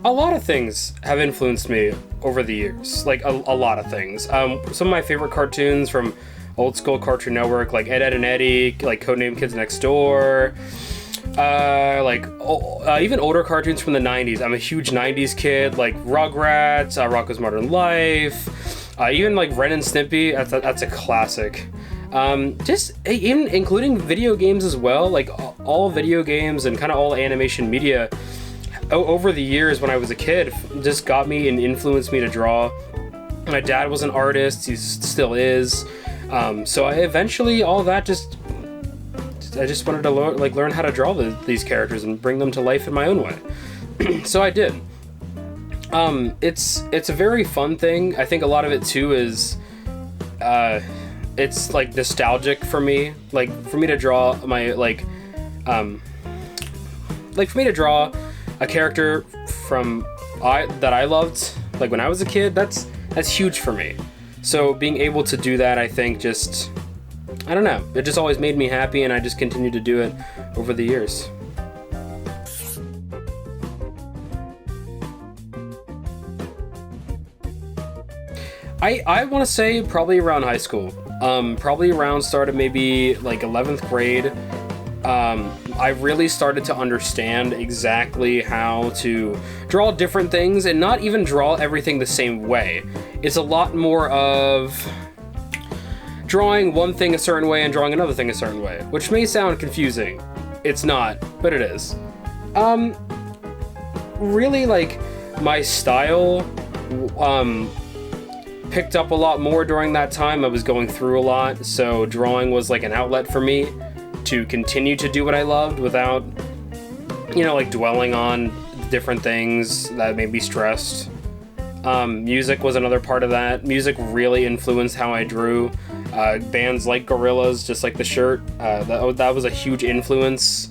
A lot of things have influenced me over the years, like a lot of things. Some of my favorite cartoons from old school Cartoon Network, like Ed, Ed and Eddie, like Codename Kids Next Door, even older cartoons from the 90s. I'm a huge 90s kid, like Rugrats, Rocko's Modern Life, even like Ren and Stimpy. That's a classic. Just even including video games as well, like all video games and kind of all animation media over the years when I was a kid just got me and influenced me to draw. My dad was an artist, he still is. So I eventually all that I just wanted to learn how to draw these characters and bring them to life in my own way. So I did. It's a very fun thing. I think a lot of it too is it's like nostalgic for me. Like for me to draw for me to draw a character that I loved, like when I was a kid, that's huge for me. So being able to do that, I think I don't know, it just always made me happy, and I just continued to do it over the years. I want to say probably around high school. Probably around started maybe like 11th grade. I really started to understand exactly how to draw different things and not even draw everything the same way. It's a lot more of drawing one thing a certain way and drawing another thing a certain way, which may sound confusing. It's not, but it is. Really, like, my style picked up a lot more during that time. I was going through a lot, so drawing was like an outlet for me to continue to do what I loved without, like dwelling on different things that made me stressed. Music was another part of that. Music really influenced how I drew. Bands like Gorillaz, just like the shirt, that was a huge influence.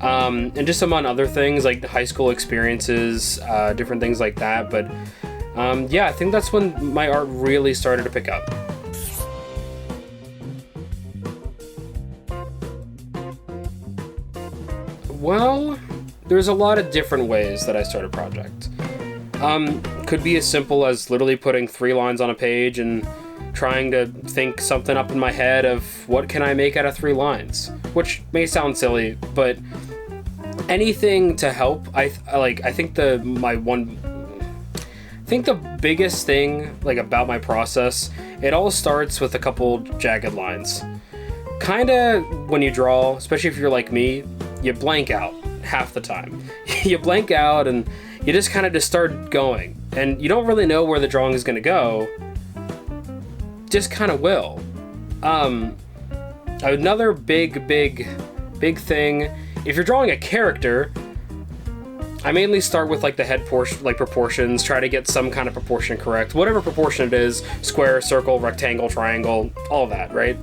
And just among other things like high school experiences, different things like that. But I think that's when my art really started to pick up. Well, there's a lot of different ways that I start a project. Could be as simple as literally putting 3 lines on a page and trying to think something up in my head of what can I make out of 3 lines, which may sound silly, but anything to help. I think the biggest thing like about my process, it all starts with a couple jagged lines. Kinda when you draw, especially if you're like me, you blank out half the time. You blank out and you just kind of just start going, and you don't really know where the drawing is going to go. Just kind of will. Another big thing, if you're drawing a character, I mainly start with like the head portion, like proportions, try to get some kind of proportion correct, whatever proportion it is, square, circle, rectangle, triangle, all of that, right?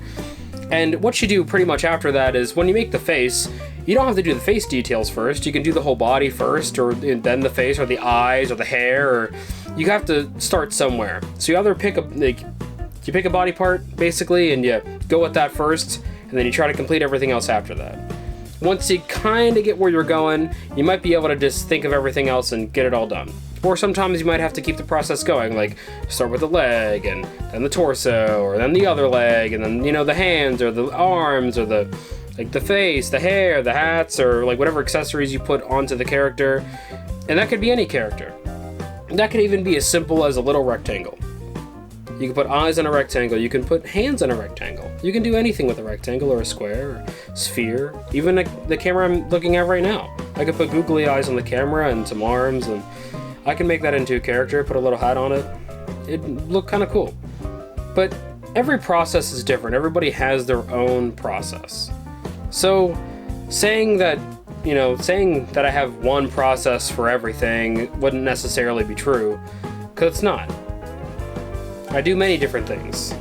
And what you do pretty much after that is when you make the face, you don't have to do the face details first. You can do the whole body first, or then the face, or the eyes, or the hair, or you have to start somewhere. So you either pick a body part, basically, and you go with that first, and then you try to complete everything else after that. Once you kind of get where you're going, you might be able to just think of everything else and get it all done. Or sometimes you might have to keep the process going, like start with the leg, and then the torso, or then the other leg, and then, the hands, or the arms, or the face, the hair, the hats, or like whatever accessories you put onto the character. And that could be any character. That could even be as simple as a little rectangle. You can put eyes in a rectangle, you can put hands in a rectangle. You can do anything with a rectangle or a square or sphere. Even the camera I'm looking at right now. I could put googly eyes on the camera and some arms, and I can make that into a character, put a little hat on it. It'd look kind of cool. But every process is different. Everybody has their own process. So saying that I have one process for everything wouldn't necessarily be true, because it's not. I do many different things,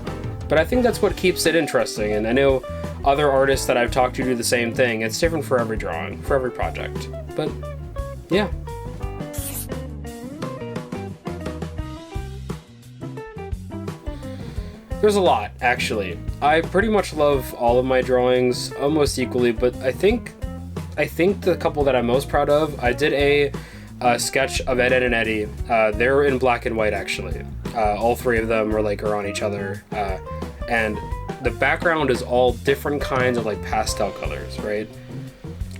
but I think that's what keeps it interesting, and I know other artists that I've talked to do the same thing. It's different for every drawing, for every project, but yeah. There's a lot, actually. I pretty much love all of my drawings almost equally, but I think the couple that I'm most proud of, I did a a sketch of Ed, Edd and Eddy. They're in black and white, actually. All three of them are on each other. And the background is all different kinds of like pastel colors, right?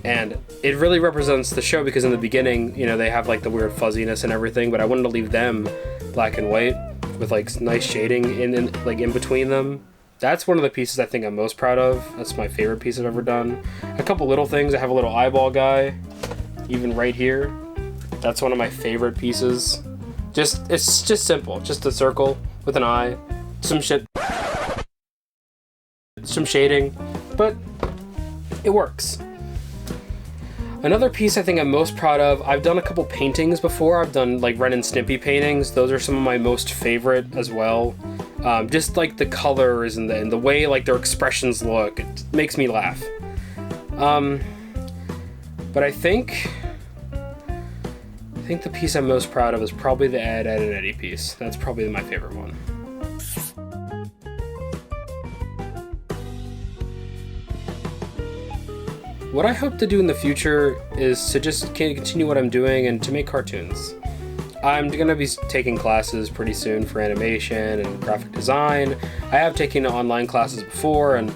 And it really represents the show because in the beginning, you know, they have like the weird fuzziness and everything, but I wanted to leave them black and white with like nice shading in between them. That's one of the pieces I think I'm most proud of. That's my favorite piece I've ever done. A couple little things. I have a little eyeball guy, even right here. That's one of my favorite pieces. It's just simple. Just a circle with an eye, some shading, but it works. Another piece I think I'm most proud of, I've done a couple paintings before. I've done like Ren and Stimpy paintings. Those are some of my most favorite as well. Just like the colors and the way like their expressions look, it makes me laugh. But I think the piece I'm most proud of is probably the Ed, Edd and Eddy piece. That's probably my favorite one. What I hope to do in the future is to just continue what I'm doing and to make cartoons. I'm going to be taking classes pretty soon for animation and graphic design. I have taken online classes before, and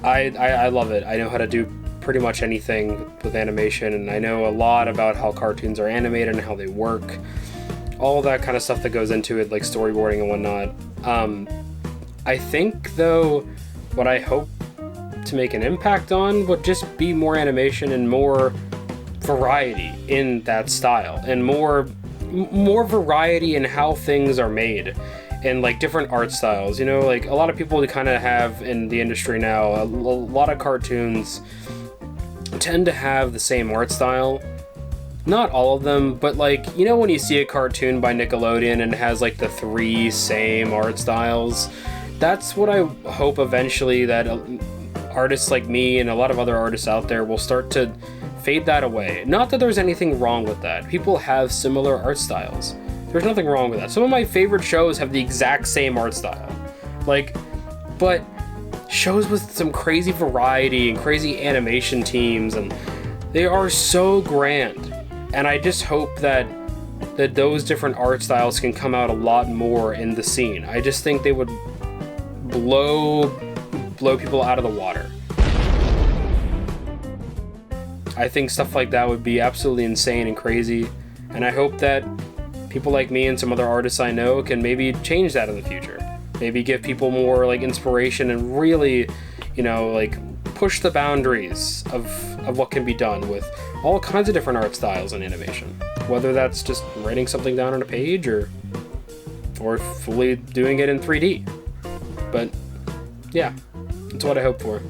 I love it. I know how to do pretty much anything with animation, and I know a lot about how cartoons are animated and how they work. All that kind of stuff that goes into it, like storyboarding and whatnot. I think, though, what I hope to make an impact on would just be more animation and more variety in that style, and more variety in how things are made, and like different art styles. You know, like a lot of people kind of have in the industry now, a lot of cartoons tend to have the same art style. Not all of them, but like, you know, when you see a cartoon by Nickelodeon and it has like the 3 same art styles, that's what I hope eventually that artists like me and a lot of other artists out there will start to fade that away. Not that there's anything wrong with that. People have similar art styles. There's nothing wrong with that. Some of my favorite shows have the exact same art style. But shows with some crazy variety and crazy animation teams, and they are so grand. And I just hope that those different art styles can come out a lot more in the scene. I just think they would blow people out of the water. I think stuff like that would be absolutely insane and crazy, and I hope that people like me and some other artists I know can maybe change that in the future. Maybe give people more like inspiration and really, you know, like push the boundaries of what can be done with all kinds of different art styles in animation. Whether that's just writing something down on a page or fully doing it in 3D. But yeah, that's what I hope for.